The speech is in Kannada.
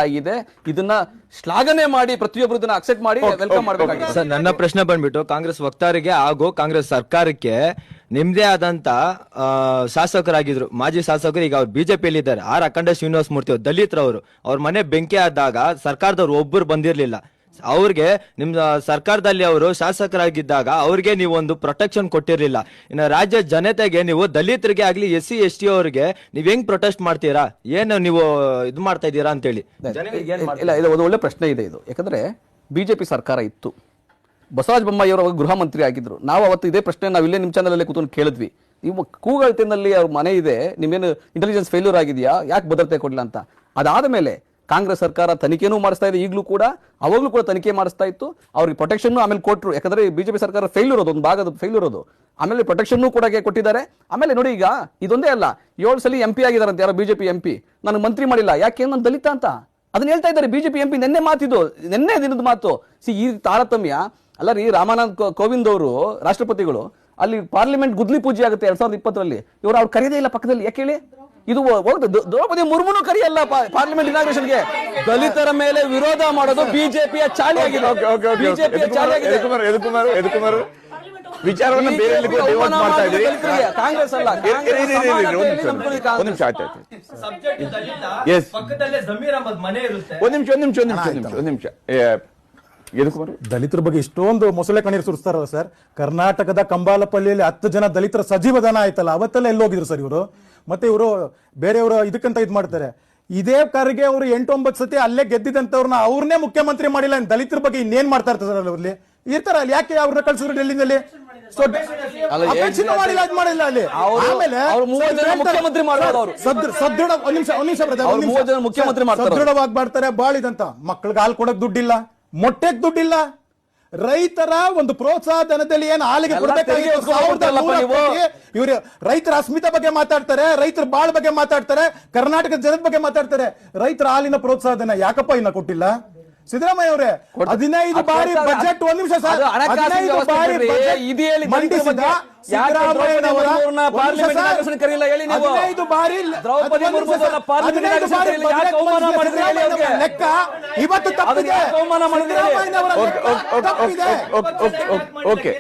ಆಗಿದೆ. ಇದನ್ನ ಶ್ಲಾಘನೆ ಮಾಡಿ ಪ್ರತಿಯೊಬ್ಬರು ಇದನ್ನ ಅಕ್ಸೆಪ್ಟ್ ಮಾಡಿ ವೆಲ್ಕಮ್ ಮಾಡಬೇಕಾಗಿದೆ. ಸರ್, ನನ್ನ ಪ್ರಶ್ನೆ ಬಂದ್ಬಿಟ್ಟು ಕಾಂಗ್ರೆಸ್ ವಕ್ತಾರಿಗೆ ಹಾಗೂ ಕಾಂಗ್ರೆಸ್ ಸರ್ಕಾರಕ್ಕೆ ನಿಮ್ದೇ ಆದಂತ ಶಾಸಕರಾಗಿದ್ರು, ಮಾಜಿ ಶಾಸಕರು ಈಗ ಅವ್ರು ಬಿಜೆಪಿಯಲ್ಲಿ ಇದ್ದಾರೆ. ಅಖಂಡ ಶ್ರೀನಿವಾಸ ಮೂರ್ತಿ ಅವರು ದಲಿತರವರು, ಅವ್ರ ಮನೆ ಬೆಂಕಿ ಆದಾಗ ಸರ್ಕಾರದವ್ರು ಒಬ್ಬರು ಬಂದಿರ್ಲಿಲ್ಲ. ಅವ್ರಿಗೆ ನಿಮ್ ಸರ್ಕಾರದಲ್ಲಿ ಅವರು ಶಾಸಕರಾಗಿದ್ದಾಗ ಅವ್ರಿಗೆ ನೀವು ಒಂದು ಪ್ರೊಟೆಕ್ಷನ್ ಕೊಟ್ಟಿರ್ಲಿಲ್ಲ. ಇನ್ನು ರಾಜ್ಯ ಜನತೆಗೆ ನೀವು ದಲಿತರಿಗೆ ಆಗ್ಲಿ SC ST ಅವ್ರಿಗೆ ನೀವ್ ಹೆಂಗ್ ಪ್ರೊಟೆಸ್ಟ್ ಮಾಡ್ತೀರಾ, ಏನು ನೀವು ಇದು ಮಾಡ್ತಾ ಇದ್ದೀರಾ ಅಂತ ಹೇಳಿ ಇಲ್ಲ, ಇದು ಒಂದು ಒಳ್ಳೆ ಪ್ರಶ್ನೆ ಇದೆ. ಇದು ಯಾಕಂದ್ರೆ ಬಿಜೆಪಿ ಸರ್ಕಾರ ಇತ್ತು, ಬಸವರಾಜ ಬೊಮ್ಮಾಯಿ ಅವರು ಗೃಹ ಮಂತ್ರಿ ಆಗಿದ್ರು. ನಾವು ಅವತ್ತು ಇದೇ ಪ್ರಶ್ನೆ ನಾವು ಇಲ್ಲೇ ನಿಮ್ ಚಾನಲ್ ಅಲ್ಲಿ ಕೂತ್ಕೊಂಡು ಕೇಳಿದ್ವಿ. ನೀವು ಕೂಗಳತಿನಲ್ಲಿ ಅವ್ರ ಮನೆ ಇದೆ, ನಿಮ್ಗೇನು ಇಂಟೆಲಿಜೆನ್ಸ್ ಫೇಲ್ಯೂರ್ ಆಗಿದೆಯಾ, ಯಾಕೆ ಭದ್ರತೆ ಕೊಡ್ಲಿಲ್ಲ ಅಂತ. ಅದಾದ ಮೇಲೆ ಕಾಂಗ್ರೆಸ್ ಸರ್ಕಾರ ತನಿಖೆನೂ ಮಾಡಿಸ್ತಾ ಇದೆ, ಈಗಲೂ ಕೂಡ ಅವಾಗಲೂ ಕೂಡ ತನಿಖೆ ಮಾಡಿಸ್ತಾ ಇತ್ತು. ಅವ್ರಿಗೆ ಪ್ರೊಟೆಕ್ಷನ್ ಆಮೇಲೆ ಕೊಟ್ಟರು, ಯಾಕಂದ್ರೆ ಬಿಜೆಪಿ ಸರ್ಕಾರ ಫೇಲ್ಯೂರ್ ಅದು, ಒಂದು ಭಾಗದ ಫೇಲ್ಯೂರ್ ಅದು. ಆಮೇಲೆ ಪ್ರೊಟೆಕ್ಷನ್ ಕೂಡ ಕೊಟ್ಟಿದ್ದಾರೆ. ಆಮೇಲೆ ನೋಡಿ, ಈಗ ಇದೊಂದೇ ಅಲ್ಲ, 7 ಸಲ MP ಆಗಿದಾರಂತೆ ಯಾರೋ ಬಿಜೆಪಿ MP. ನನಗೆ ಮಂತ್ರಿ ಮಾಡಿಲ್ಲ, ಯಾಕೆ ನಾನು ದಲಿತ ಅಂತ ಅದನ್ನ ಹೇಳ್ತಾ ಇದ್ದಾರೆ ಬಿಜೆಪಿ MP. ನಿನ್ನೆ ದಿನದ ಮಾತು. ಈ ತಾರತಮ್ಯ ಅಲ್ಲ ರೀ. ರಾಮನಾಥ್ ಕೋವಿಂದ್ ಅವರು ರಾಷ್ಟ್ರಪತಿಗಳು ಅಲ್ಲಿ ಪಾರ್ಲಿಮೆಂಟ್ ಗುದ್ಲಿ ಪೂಜೆ ಆಗುತ್ತೆ 2020ರಲ್ಲಿ. ಇವರು ಅವ್ರು ಕರೆಯದೇ ಇಲ್ಲ ಪಕ್ಕದಲ್ಲಿ, ಯಾಕೆ ಹೇಳಿ? ಇದು ದ್ರೌಪದಿ ಮುರ್ಮುನು ಕರಿಯಲ್ಲ ಪಾರ್ಲಿಮೆಂಟ್ ಇನಾಗ್ರೇಷನ್ಗೆ. ದಲಿತರ ಮೇಲೆ ವಿರೋಧ ಮಾಡೋದು ಬಿಜೆಪಿಯ ಚಾಳಿಯಾಗಿದೆ. ವಿಚಾರವನ್ನು ಬೇರೆ ಮಾಡ್ತಾ ಇದ್ದೀರಿ. ಕಾಂಗ್ರೆಸ್ ಅಲ್ಲ, ಒಂದ್ ನಿಮಿಷ ದಲಿತರ ಬಗ್ಗೆ ಇಷ್ಟೊಂದು ಮೊಸಳೆ ಕಣ್ಣೀರು ಸುರಿಸ್ತಾರಲ್ಲ ಸರ್. ಕರ್ನಾಟಕದ ಕಂಬಾಲಪಲ್ಲಿಯಲ್ಲಿ 10 ಜನ ದಲಿತರ ಸಜೀವ ದನ ಆಯ್ತಲ್ಲ, ಅವತ್ತೆಲ್ಲ ಎಲ್ಲೋಗಿದ್ರು ಸರ್ ಇವರು? ಮತ್ತೆ ಇವರು ಬೇರೆಯವರು ಇದಕ್ಕಂತ ಇದ್ ಮಾಡ್ತಾರೆ. ಇದೇ ಕಾರಿಗೆ ಅವರು 8-9 ಸತಿ ಅಲ್ಲೇ ಗೆದ್ದಿದಂತವ್ರನ್ನ ಅವ್ರನ್ನೇ ಮುಖ್ಯಮಂತ್ರಿ ಮಾಡಿಲ್ಲ. ದಲಿತರ ಬಗ್ಗೆ ಇನ್ನೇನ್ ಮಾಡ್ತಾ ಇರ್ತಾರೆ ಸರ್ ಅಲ್ಲಿ ಇರ್ತಾರ ಅಲ್ಲಿ? ಯಾಕೆ ಅವ್ರನ್ನ ಕಳ್ಸಿದ್ರು ಡೆಲ್ಲಿನಲ್ಲಿ? ಮಾಡಿಲ್ಲ, ಅದ್ ಮಾಡಿಲ್ಲ ಅಲ್ಲಿ. ಆಮೇಲೆ ಸದೃಢವಾಗಿ ಮಾಡ್ತಾರೆ. ಬಾಳಿದಂತ ಮಕ್ಳಿಗೆ ಹಾಲು ಕೊಡಕ್ ದುಡ್ಡಿಲ್ಲ, ಮೊಟ್ಟೆಗೆ ದುಡ್ಡಿಲ್ಲ. ರೈತರ ಒಂದು ಪ್ರೋತ್ಸಾಹ ಧನದಲ್ಲಿ ಏನು ಹಾಲಿಗೆ ಕೊಡಬೇಕಾಗಿತ್ತು ಇವರು ರೈತರ ಅಸ್ಮಿತೆ ಬಗ್ಗೆ ಮಾತಾಡ್ತಾರೆ, ರೈತರ ಬಾಳ್ ಬಗ್ಗೆ ಮಾತಾಡ್ತಾರೆ, ಕರ್ನಾಟಕದ ಜನದ ಬಗ್ಗೆ ಮಾತಾಡ್ತಾರೆ. ರೈತರ ಹಾಲಿನ ಪ್ರೋತ್ಸಾಹ ಧನ ಯಾಕಪ್ಪ ಇನ್ನ ಕೊಟ್ಟಿಲ್ಲ ಸಿದ್ದರಾಮಯ್ಯ ಅವರೇ? 15 ಬಾರಿ ಬಜೆಟ್, 1 ನಿಮಿಷ ಸರ್, 15 ಬಾರಿ ಮಂಡಿಸಿದ ಸಿದ್ದರಾಮಯ್ಯನವರ 15 ಬಾರಿ ಲೆಕ್ಕ ಇವತ್ತು ತಪ್ಪಿದೆ. ಓಕೆ